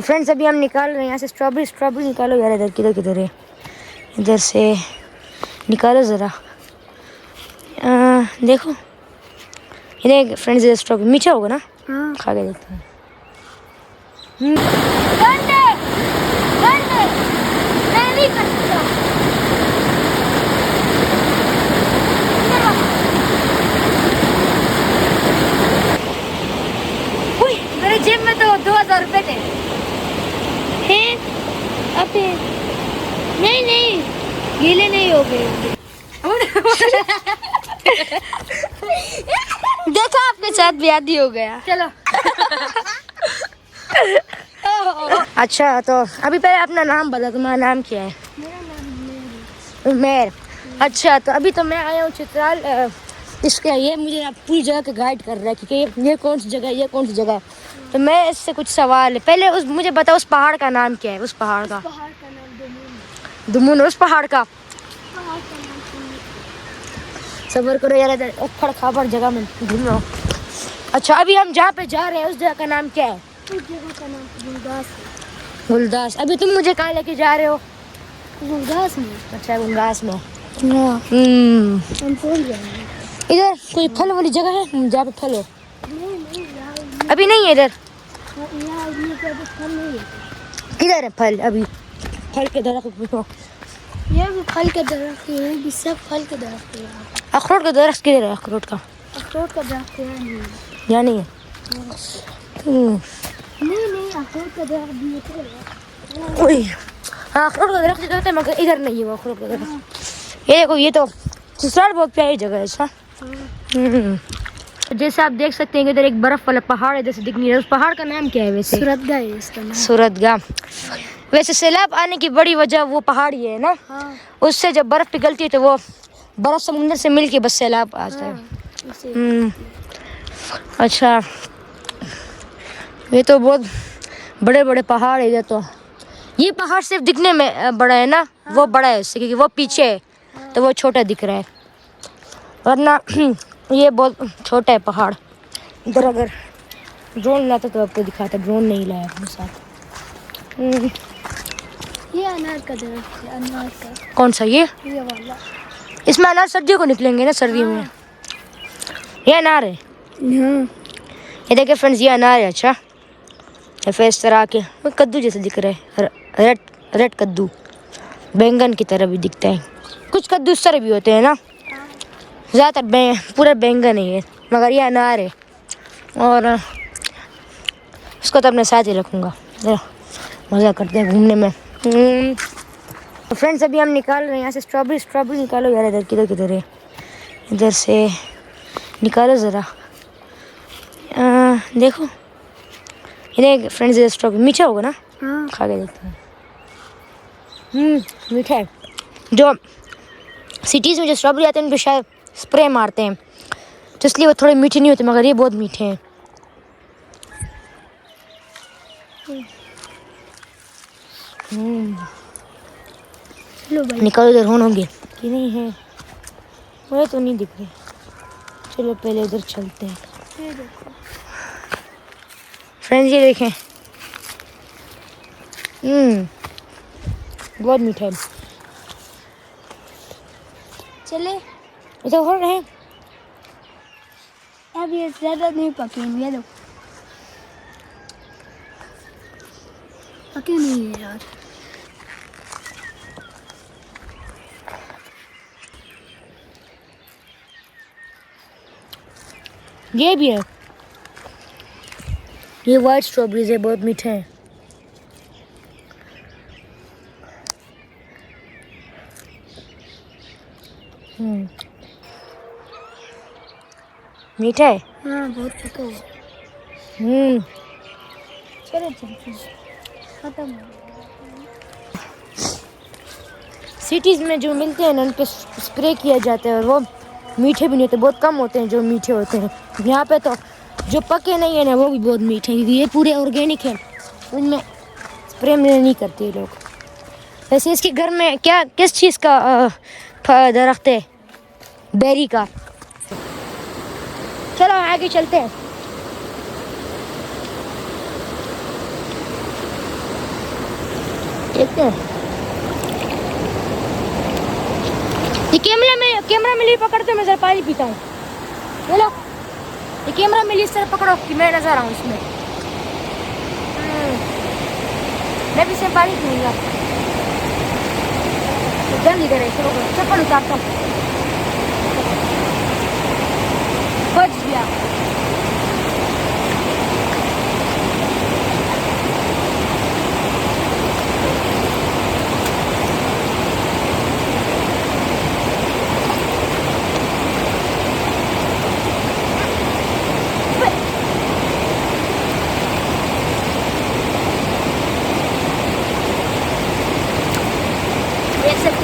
Friends अभी हम निकाल रहे हैं यहाँ से स्ट्रॉबेरी निकालो यार। इधर किधर किधर है, इधर से निकालो ज़रा। देखो इधर फ्रेंड्स, इधर स्ट्रॉबेरी मीठा होगा ना? हाँ, खा के देखते हैं। मेरे जेब में तो 2000 रुपये थे। हैं? अबे नहीं गीले नहीं हो गए। देखा, आपके साथ भी आदि हो गया। चलो। अच्छा तो अभी पहले अपना नाम बता, तुम्हारा नाम क्या है? मेरा नाम मेर। अच्छा तो अभी तो मैं आया हूँ चित्राल। इसके ये मुझे आप पूरी जगह का गाइड कर रहा है कि ये कौन सी जगह है, ये कौन सी जगह है। तो मैं इससे कुछ सवाल है। पहले मुझे बताओ उस पहाड़ का नाम क्या है? उस पहाड़ का नाम दुमुन। उस पहाड़ का नाम सबर करो यार, इधर उखड़ खाबड़ जगह में घूम रहा हूँ। अच्छा अभी हम जहाँ पे जा रहे हैं उस जगह का नाम क्या है? उस जगह का नाम गुलदास। गुलदास। अभी तुम मुझे कहाँ लेके जा रहे हो? गुलदास में। अच्छा गुलदास में। इधर कोई फल वाली जगह है जहाँ पे फल हो? अभी नहीं है इधर। किधर है फल? अभी फल के दरख्त पूछो। ये भी फल के दरख्त है, ये भी सब फल के दरख्त है। अखरोट का दरख्त किधर है? अखरोट का दरख्त यहाँ नहीं है। नहीं अखरोट का दरख्त भी है। हाँ अखरोट का दरख्त इधर है मगर इधर नहीं है वो अखरोट का दरख्त। ये देखो, ये तो ससुराल बहुत प्यारी जगह है। अच्छा जैसे आप देख सकते हैं कि इधर एक बर्फ वाला पहाड़ है जैसे दिख नहीं रहा। उस पहाड़ का नाम क्या है वैसे? सूरतगा है इसका नाम। सूरतगा। वैसे सैलाब आने की बड़ी वजह वो पहाड़ ही है ना? हाँ। उससे जब बर्फ पिघलती है तो वो बर्फ समुद्र से मिलके बस सैलाब आता है। अच्छा ये तो बहुत बड़े बड़े पहाड़ है इधर। तो ये पहाड़ सिर्फ दिखने में बड़ा है ना? हाँ। वो बड़ा है उससे क्योंकि वो पीछे है। हाँ। तो वो छोटा दिख रहा है, वरना ये बहुत छोटा है पहाड़। इधर अगर ड्रोन लाता तो आपको दिखाता, ड्रोन नहीं लाया अपने साथ। ये अनार का दरख्त है। अनार का कौन सा? ये वाला। इसमें अनार सर्दियों को निकलेंगे ना, सर्दी में। ये अनार है। ये देखिए फ्रेंड्स, ये अनार है। अच्छा या फिर इस तरह के कद्दू जैसे दिख रहा है। रेड कद्दू, बैंगन की तरह भी दिखता है। कुछ कद्दू इस तरह भी होते हैं ना, ज़्यादातर पूरा बैंगन है ये, मगर ये अनार है। और इसको तो अपने साथ ही रखूँगा। मज़ा करते हैं घूमने में। तो फ्रेंड्स अभी हम निकाल रहे हैं यहाँ से स्ट्रॉबेरी निकालो यार। इधर किधर किधर है, इधर से निकालो ज़रा। देखो इधर फ्रेंड्स, इधर स्ट्रॉबेरी मीठा होगा ना? हाँ, खा के देखते हैं। मीठा है। जो सिटीज़ में जो स्ट्रॉबेरी आते हैं उन पर शायद स्प्रे मारते हैं तो इसलिए वो थोड़े मीठे नहीं होते, मगर ये बहुत मीठे हैं। चलो भाई निकालो, इधर होंगे कि नहीं है? मुझे तो नहीं दिख रही। चलो पहले इधर चलते हैं। फ्रेंड्स ये देखें, बहुत मीठा है। चले इधर हो रहे हैं। अब ये ज़्यादा नहीं पकेंगे। ये लो पके नहीं है यार। ये भी है, ये वाइट स्ट्रॉबेरीज है, बहुत मीठे हैं। मीठा है। हाँ बहुत पका हुआ। चलो खत्म। सिटीज़ में जो मिलते हैं ना उन पे स्प्रे किया जाता है और वो मीठे भी नहीं होते, बहुत कम होते हैं जो मीठे होते हैं। यहाँ पे तो जो पके नहीं है ना वो भी बहुत मीठे हैं, ये पूरे ऑर्गेनिक हैं, उनमें स्प्रे में नहीं करते ये लोग। वैसे इसके घर में क्या किस चीज़ का दरख्त है? बेरी का। चलो आगे चलते हैं। देखते हैं। ये कैमरा में लिए पकड़ते मैं जरा पानी पीता हूँ। बोलो, ये कैमरा में लिए इस तरह पकड़ो कि मैं नजर आऊँ इसमें। मैं भी इसमें पानी पीऊँगा। जल्दी करें, शुरू करो। चप्पल उतारता हूँ। बच गया।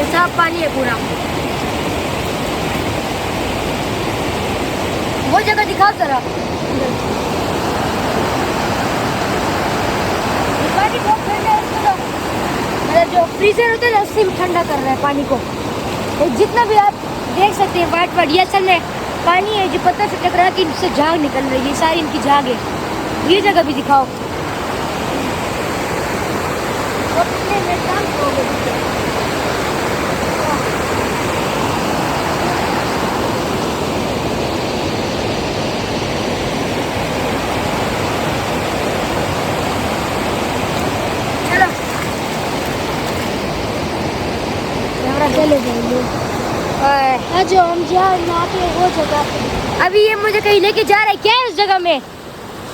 साफ पानी है पूरा। वो जगह दिखाओ जरा। पानी बहुत ठंडा है, इसको तो मतलब जो फ्रीजर होता है ना उससे भी ठंडा कर रहा है पानी को। तो जितना भी आप देख सकते हैं वाइट वाइट, ये असल में पानी है जो पत्थर से टकरा के इनसे झाग निकल रही है। ये सारी इनकी झाग है। ये जगह भी दिखाओ। चले जाएंगे और जो हम जहाँ नहाते वो जगह पे। अभी ये मुझे कहीं लेके जा रहा है। क्या है उस जगह में?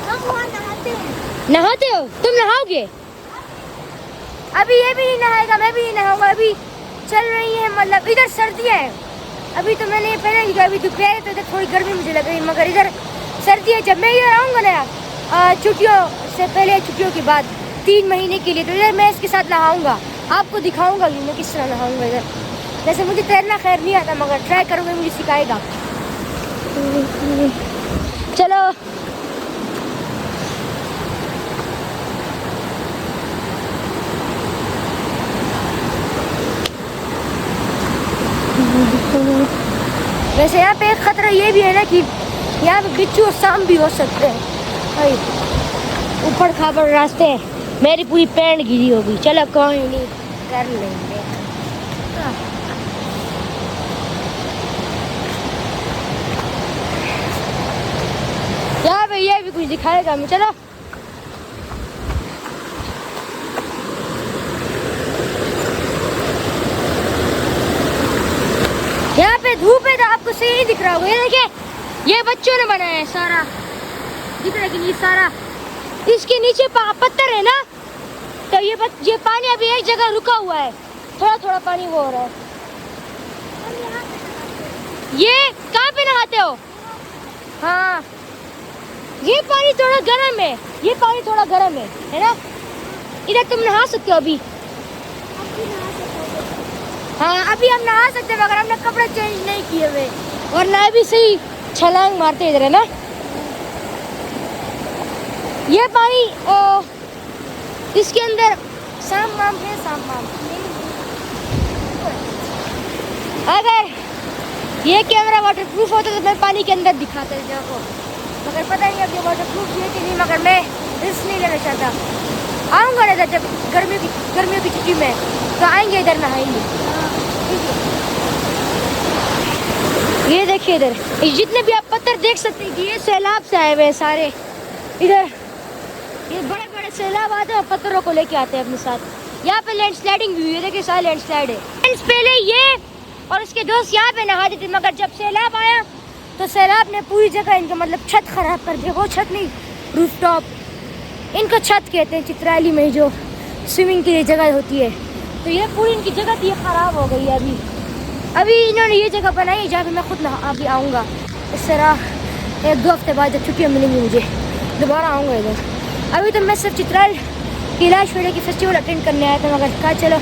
हम वहाँ नहाते हैं। नहाते हो? तुम नहाओगे? अभी ये भी नहीं नहाएगा, मैं भी नहीं नहाऊंगा। अभी चल रही है, मतलब इधर सर्दियाँ है। अभी तो मैंने ये पहना कि अभी दोपहर है तो इधर थोड़ी गर्मी मुझे लग रही है, मगर इधर सर्दी है। जब मैं इधर आऊँगा ना छुट्टियों से पहले, छुट्टियों के बाद 3 महीने के लिए, तो इधर मैं इसके साथ नहाऊँगा। आपको दिखाऊँगा कि मैं किस तरह नहाऊँगा इधर। वैसे मुझे तैरना खैर नहीं आता, मगर ट्राई करूँगा, मुझे सिखाएगा। चलो वैसे यहाँ पे एक खतरा ये भी है ना कि यहाँ पे बिच्छू और सांप भी हो सकते हैं। ऊपर खाबड़ रास्ते हैं। मेरी पूरी पैंट गिरी होगी। चलो कोई नहीं, कर लेंगे। यहाँ पे ये भी कुछ दिखाएगा हमें। चलो यहाँ पे धूप है तो आपको सही दिख रहा होगा। ये देखिए, ये बच्चों ने बनाया है सारा, दिख रहा है कि ये सारा। इसके नीचे पत्थर है ना, तो ये पानी अभी एक जगह रुका हुआ है। थोड़ा थोड़ा पानी वो हो रहा है। ये कहाँ पे नहाते हो? हाँ, ये पानी थोड़ा गर्म है। ये पानी थोड़ा गर्म है ना? इधर तुम नहा सकते हो अभी। हाँ, अभी हम नहा सकते हैं, मगर हमने कपड़े चेंज नहीं किए हुए, वरना भी सही छलांग मारते इधर, है ना? ये पानी इसके अंदर सांप माम है, सांप माम। अगर ये कैमरा वाटरप्रूफ होता तो मैं पानी के अंदर दिखाता है जगह को, मगर पता नहीं अब ये वाटरप्रूफ है कि नहीं। मगर मैं रिस्क नहीं लेना चाहता। आऊँगा ना जब गर्मियों की छुट्टी में, तो आएंगे इधर नहाएंगे। ये देखिए इधर जितने भी आप पत्थर देख सकते हैं कि ये सैलाब से आए हुए हैं सारे। इधर ये बड़े बड़े सैलाब आते हैं और पत्थरों को लेके आते हैं अपने साथ। यहाँ पे लैंडस्लाइडिंग भी हुई है, देखिए सारे लैंडस्लाइड है। पहले ये और उसके दोस्त यहाँ पे नहाते थे, मगर जब सैलाब आया तो सैलाब ने पूरी जगह इनका मतलब छत खराब कर दिया। वो छत नहीं, रूफटॉप, इनको छत कहते हैं चित्राली में, जो स्विमिंग के लिए जगह होती है। तो ये पूरी इनकी जगह थी, खराब हो गई है। अभी इन्होंने ये जगह बनाई है जहाँ पे मैं खुद अभी आऊँगा। इस तरह 1-2 हफ्ते बाद जब छुट्टियाँ मिलेंगी मुझे, दोबारा आऊँगा इधर। अभी तो मैं सिर्फ चित्राल कैलाश मेले की फेस्टिवल अटेंड करने आया था, मगर कहा चलो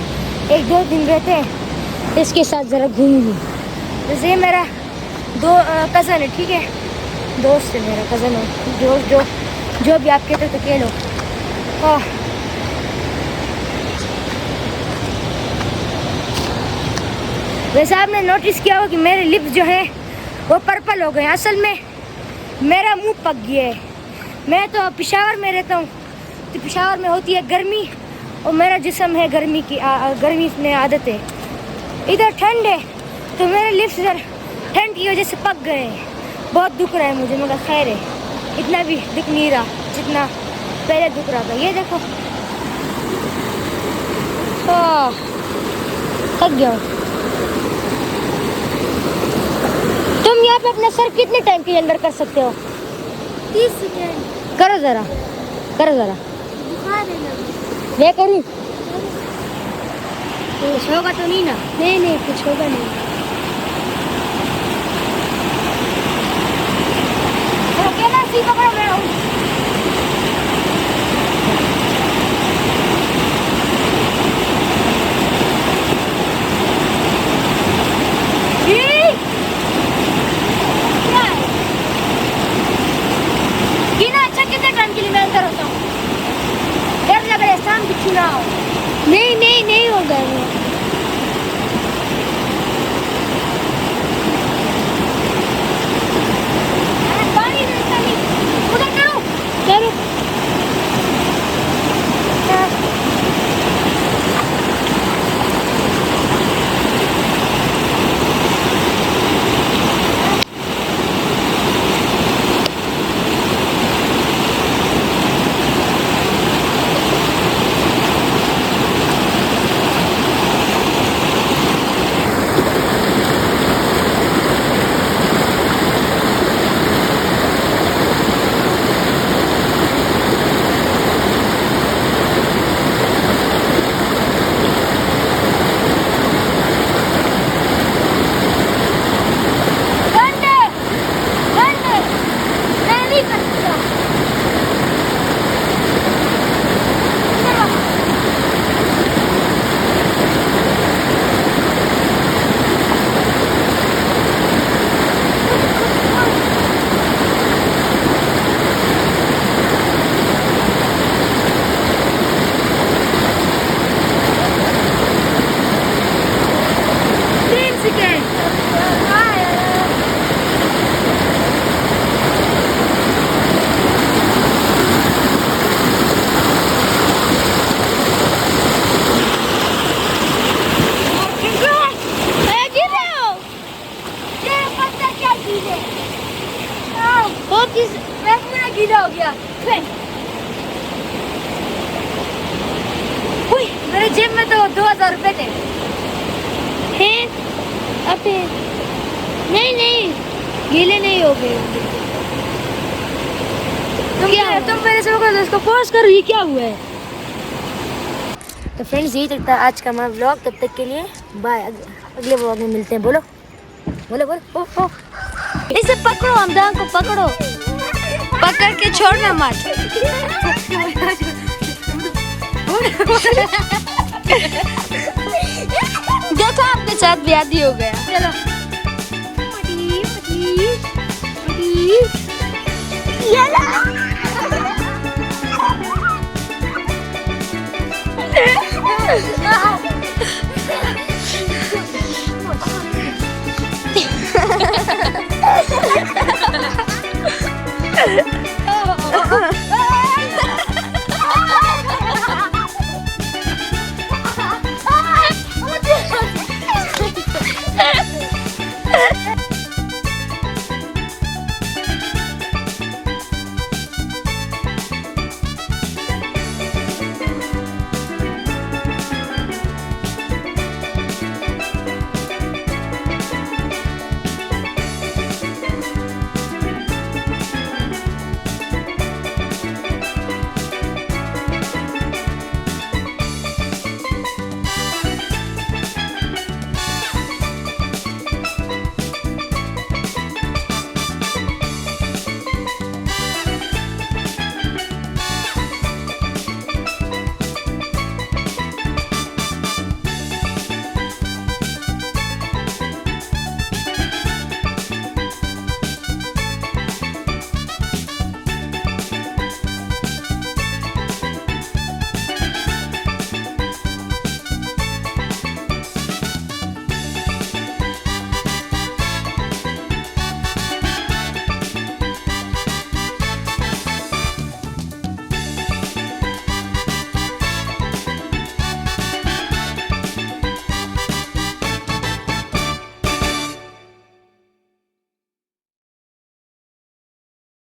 1-2 दिन रहते हैं, इसके साथ ज़रा घूम लूँ। जैसे मेरा कज़न है, ठीक है, दोस्त है मेरा, कज़न है, जो भी आप कहते हो तो कह लो। वैसे आपने नोटिस किया होगा कि मेरे लिप्स जो हैं वो पर्पल हो गए। असल में मेरा मुंह पक गया है। मैं तो पेशावर में रहता हूँ, तो पेशावर में होती है गर्मी और मेरा जिस्म है गर्मी की गर्मी में आदत है। इधर ठंड है तो मेरे लिप्स इधर ठंड की वजह से पक गए हैं। बहुत दुख रहा है मुझे, मगर खैर है, इतना भी दुख नहीं रहा जितना पहले दुख रहा था। ये देखो थक गया हूँ। तुम यहाँ पे अपना सर कितने टाइम के अंदर कर सकते हो? 30 सेकंड। करो ज़रा, करो ज़रा। मैं करूँ? कुछ होगा तो नहीं ना? नहीं नहीं, कुछ होगा नहीं। सी पकड़ो, मैं हूँ। नहीं नहीं नहीं होगा वो। करो। गीला हो गया। मेरे जेब में तो 2000 रुपए थे। अबे नहीं नहीं, गीले नहीं हो गए। तुम मेरे से कर दो, इसको पोस्ट करो। ये क्या हुआ है? तो फ्रेंड्स, यही तक था आज का हमारा व्लॉग। तब तक के लिए बाय, अगले व्लॉग में मिलते हैं। बोलो बोलो बोलो। ओ ओ इसे पकड़ो, हमदा को पकड़ो, पकड़ के छोड़ना मत। देखो आपके साथ ब्याह हो गया। चलो Ha ha ha ha!